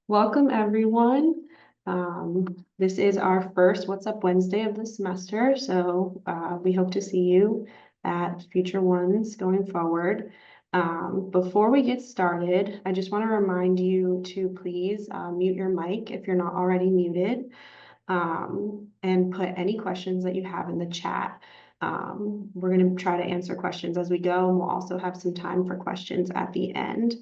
Welcome, everyone. This is our first What's Up Wednesday of the semester, so we hope to see you at future ones going forward. Before we get started, I just want to remind you to please mute your mic if you're not already muted, and put any questions that you have in the chat. We're going to try to answer questions as we go, and we'll also have some time for questions at the end.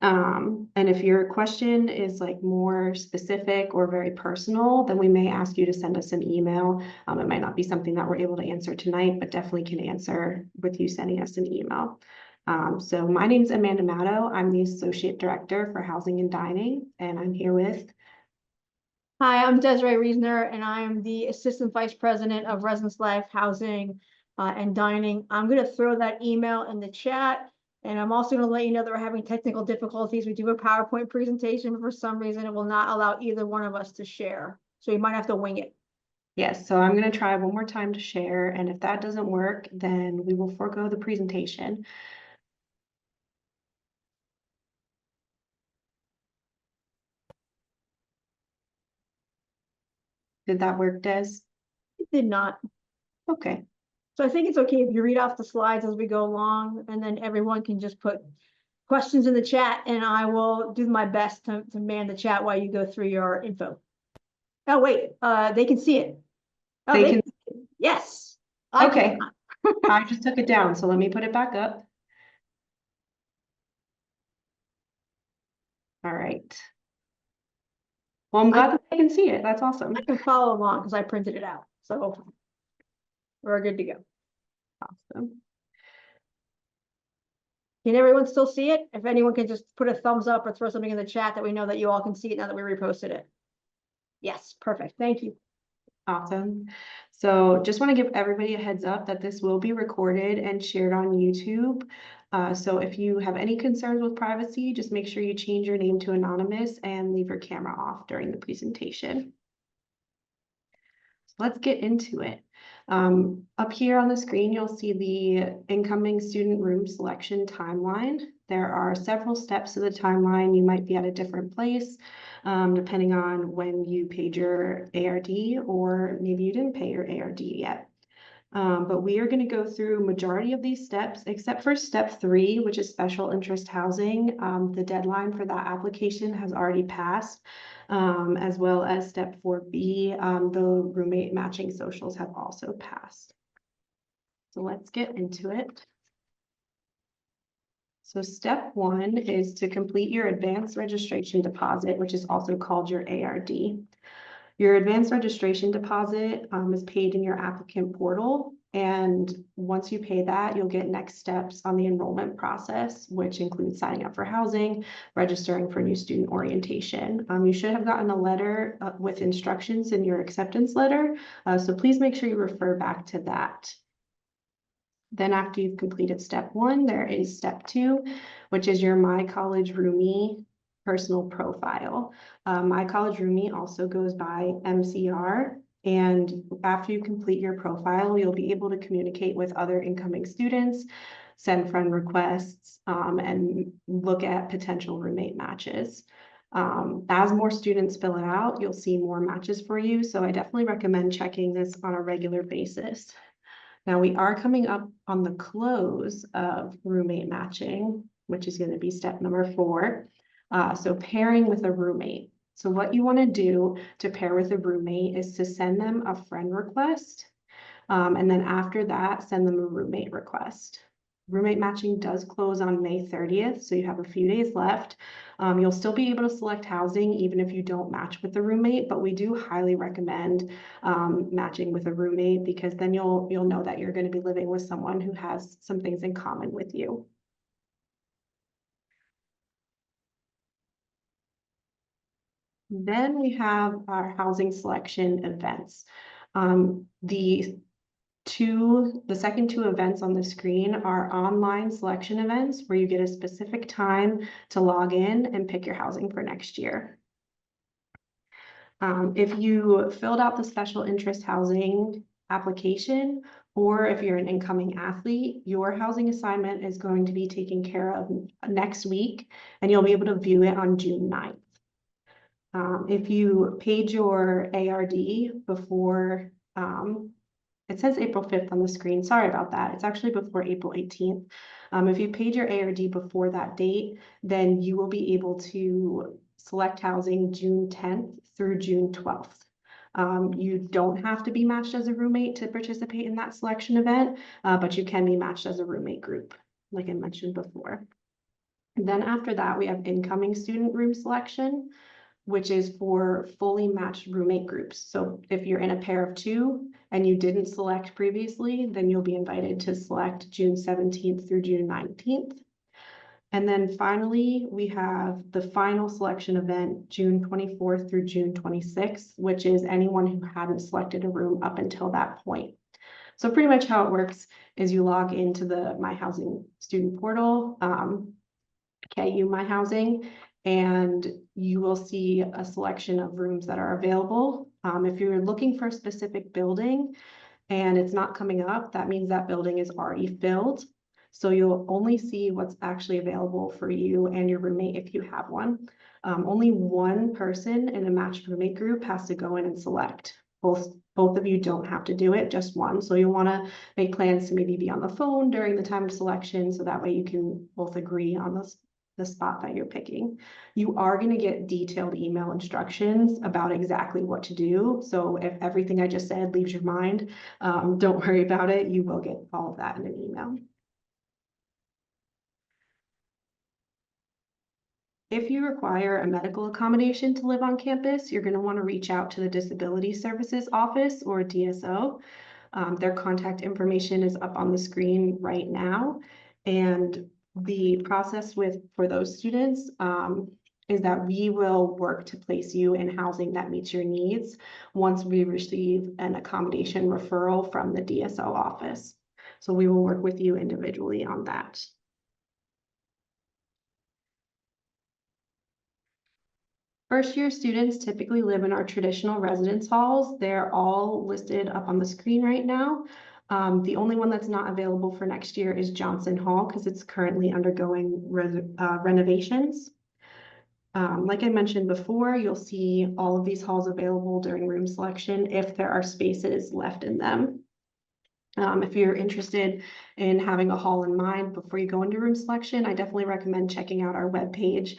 And if your question is like more specific or very personal, then we may ask you to send us an email. It might not be something that we're able to answer tonight, but definitely can answer with you sending us an email. So my name is Amanda Matto. I'm the Associate Director for Housing and Dining, and I'm here with... Hi, I'm Desiree Reesner, and I'm the Assistant Vice President of Residence Life, Housing, and Dining. I'm going to throw that email in the chat, and I'm also going to let you know that we're having technical difficulties. We do a PowerPoint presentation, but for some reason, it will not allow either one of us to share. So you might have to wing it. Yes, so I'm going to try one more time to share, and if that doesn't work, then we will forego the presentation. Did that work, Des? It did not. Okay. So I think it's okay if you read off the slides as we go along, and then everyone can just put questions in the chat, and I will do my best to man the chat while you go through your info. Oh, wait, they can see it. Oh, They can. Yes. Okay. I just took it down, so let me put it back up. All right. Well, I'm glad that they can see it. That's awesome. I can follow along because I printed it out. So we're good to go. Awesome. Can everyone still see it? If anyone can just put a thumbs up or throw something in the chat that we know that you all can see it now that we reposted it. Yes, perfect. Thank you. Awesome. So just want to give everybody a heads up that this will be recorded and shared on YouTube. So if you have any concerns with privacy, just make sure you change your name to anonymous and leave your camera off during the presentation. So let's get into it. Up here on the screen, you'll see the incoming student room selection timeline. There are several steps to the timeline. You might be at a different place, depending on when you paid your ARD, or maybe you didn't pay your ARD yet. But we are going to go through majority of these steps, except for step 3, which is special interest housing. The deadline for that application has already passed, as well as step 4B, the roommate matching socials have also passed. So let's get into it. So step 1 is to complete your advanced registration deposit, which is also called your ARD. Your advanced registration deposit is paid in your applicant portal. And once you pay that, you'll get next steps on the enrollment process, which includes signing up for housing, registering for new student orientation. You should have gotten a letter with instructions in your acceptance letter. So please make sure you refer back to that. Then after you've completed step 1, there is step 2, which is your My College Roomie personal profile. My College Roomie also goes by MCR, and after you complete your profile, you'll be able to communicate with other incoming students, send friend requests, and look at potential roommate matches. As more students fill it out, you'll see more matches for you, so I definitely recommend checking this on a regular basis. Now we are coming up on the close of roommate matching, which is going to be step number 4. So pairing with a roommate. So what you want to do to pair with a roommate is to send them a friend request. And then after that, send them a roommate request. Roommate matching does close on May 30th, so you have a few days left. You'll still be able to select housing even if you don't match with the roommate, but we do highly recommend matching with a roommate, because then you'll know that you're going to be living with someone who has some things in common with you. Then we have our housing selection events. The second 2 events on the screen are online selection events where you get a specific time to log in and pick your housing for next year. If you filled out the special interest housing application Or if you're an incoming athlete, your housing assignment is going to be taken care of next week, and you'll be able to view it on June 9th. If you paid your ARD before, it says April 5th on the screen. Sorry about that. It's actually before April 18th. If you paid your ARD before that date, then you will be able to select housing June 10th through June 12th. You don't have to be matched as a roommate to participate in that selection event, but you can be matched as a roommate group, like I mentioned before. And then after that, we have incoming student room selection, which is for fully matched roommate groups. So if you're in a pair of two and you didn't select previously, then you'll be invited to select June 17th through June 19th. And then finally, we have the final selection event, June 24th through June 26th, which is anyone who hadn't selected a room up until that point. So pretty much how it works is you log into the My Housing student portal, KU My Housing, and you will see a selection of rooms that are available. If you're looking for a specific building and it's not coming up, that means that building is already filled. So you'll only see what's actually available for you and your roommate if you have one. Only one person in a matched roommate group has to go in and select. Both of you don't have to do it, just one. So you'll want to make plans to maybe be on the phone during the time of selection, so that way you can both agree on the spot that you're picking. You are going to get detailed email instructions about exactly what to do. So if everything I just said leaves your mind, don't worry about it. You will get all of that in an email. If you require a medical accommodation to live on campus, you're going to want to reach out to the Disability Services Office, or DSO. Their contact information is up on the screen right now. And the process for those students is that we will work to place you in housing that meets your needs once we receive an accommodation referral from the DSO office. So we will work with you individually on that. First year students typically live in our traditional residence halls. They're all listed up on the screen right now. The only one that's not available for next year is Johnson Hall because it's currently undergoing renovations. Like I mentioned before, you'll see all of these halls available during room selection if there are spaces left in them. If you're interested in having a hall in mind before you go into room selection, I definitely recommend checking out our webpage.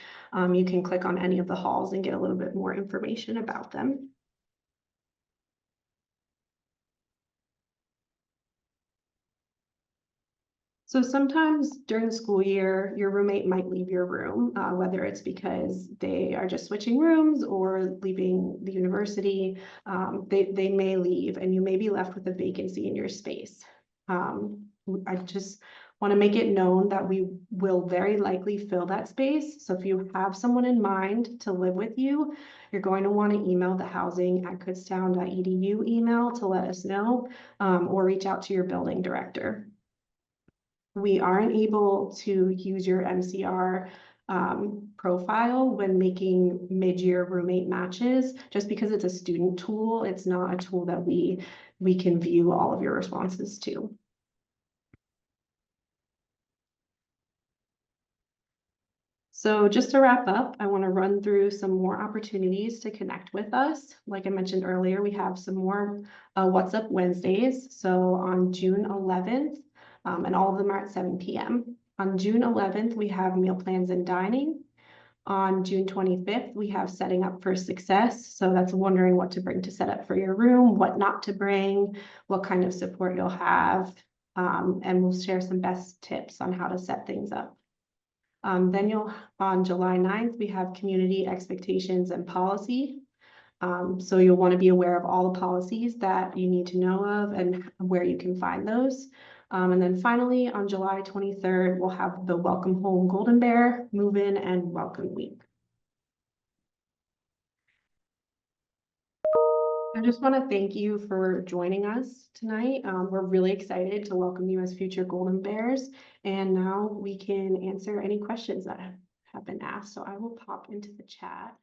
You can click on any of the halls and get a little bit more information about them. So sometimes during the school year, your roommate might leave your room, whether it's because they are just switching rooms or leaving the university. They may leave and you may be left with a vacancy in your space. I just want to make it known that we will very likely fill that space. So if you have someone in mind to live with you, you're going to want to email the housing@kutztown.edu email to let us know, or reach out to your building director. We aren't able to use your MCR profile when making mid-year roommate matches, just because it's a student tool. It's not a tool that we can view all of your responses to. So just to wrap up, I want to run through some more opportunities to connect with us. Like I mentioned earlier, we have some more What's Up Wednesdays. So on June 11th, and all of them are at 7 p.m. On June 11th, we have meal plans and dining. On June 25th, we have setting up for success. So that's wondering what to bring to set up for your room, what not to bring, what kind of support you'll have, and we'll share some best tips on how to set things up. Then on July 9th, we have community expectations and policy. So you'll want to be aware of all the policies that you need to know of and where you can find those. And then finally, on July 23rd, we'll have the Welcome Home Golden Bear Move-In and Welcome Week. I just want to thank you for joining us tonight. We're really excited to welcome you as future Golden Bears. And now we can answer any questions that have been asked. So I will pop into the chat.